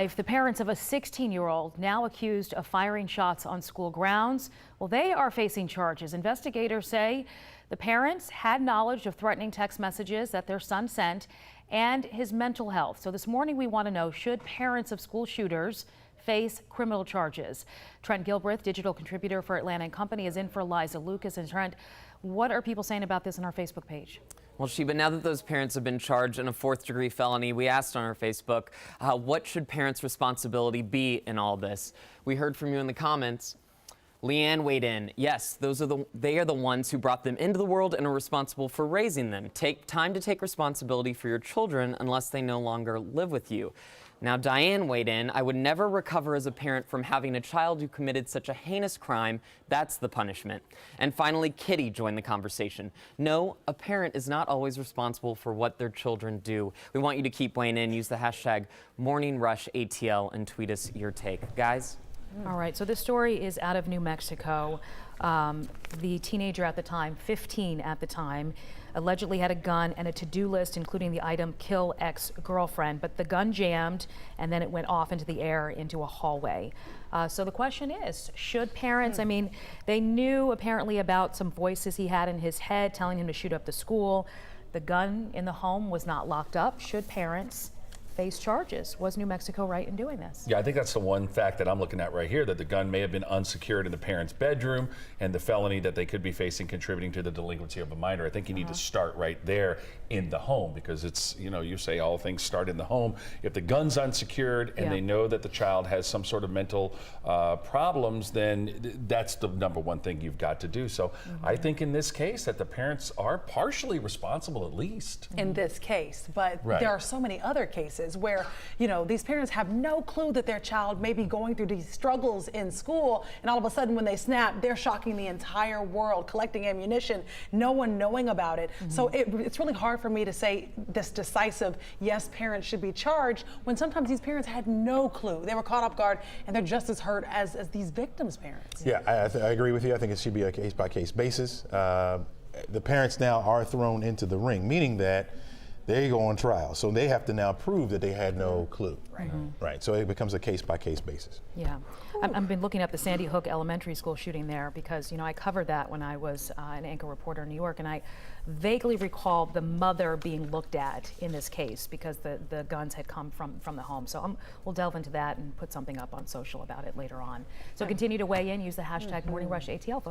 The parents of a 16-year-old now accused of firing shots on school grounds, well, they are facing charges. Investigators say the parents had knowledge of threatening text messages that their son sent and his mental health. So this morning we want to know, should parents of school shooters face criminal charges? Trent Gilbreth, digital contributor for Atlanta & Company, is in for Liza Lucas. And Trent, what are people saying about this on our Facebook page? Well, Sheba, now that those parents have been charged in a fourth-degree felony, we asked on our Facebook, what should parents' responsibility be in all this? We heard from you in the comments. Leanne weighed in. Yes, they are the ones who brought them into the world and are responsible for raising them. Take time to take responsibility for your children unless they no longer live with you. Now, Diane weighed in. I would never recover as a parent from having a child who committed such a heinous crime. That's the punishment. And finally, Kitty joined the conversation. No, a parent is not always responsible for what their children do. We want you to keep weighing in. Use the hashtag MorningRushATL and tweet us your take. Guys? All right, so this story is out of New Mexico. The teenager at the time, 15 at the time, allegedly had a gun and a to-do list, including the item kill ex-girlfriend, but the gun jammed and then it went off into the air into a hallway. So the question is, should parents, I mean, they knew apparently about some voices he had in his head telling him to shoot up the school. The gun in the home was not locked up. Should parents face charges? Was New Mexico right in doing this? Yeah, I think that's the one fact that I'm looking at right here, that the gun may have been unsecured in the parent's bedroom, and the felony that they could be facing contributing to the delinquency of a minor. I think you need to start right there in the home, because it's, you know, you say all things start in the home. If the gun's unsecured and they know that the child has some sort of mental problems, then that's the number one thing you've got to do. So I think in this case that the parents are partially responsible, at least. In this case, but there are so many other cases where, you know, these parents have no clue that their child may be going through these struggles in school, and all of a sudden when they snap, they're shocking the entire world, collecting ammunition, no one knowing about it. So it's really hard for me to say this decisive, yes, parents should be charged, when sometimes these parents had no clue. They were caught off guard, and they're just as hurt as these victims' parents. Yeah, I agree with you. I think it should be a case-by-case basis. The parents now are thrown into the ring, meaning that they go on trial, so they have to now prove that they had no clue. Right. So it becomes a case-by-case basis. Yeah, I've been looking up the Sandy Hook Elementary School shooting there because, you know, I covered that when I was an anchor reporter in New York, and I vaguely recall the mother being looked at in this case because the guns had come from the home. So we'll delve into that and put something up on social about it later on. So continue to weigh in. Use the hashtag MorningRushATL, folks.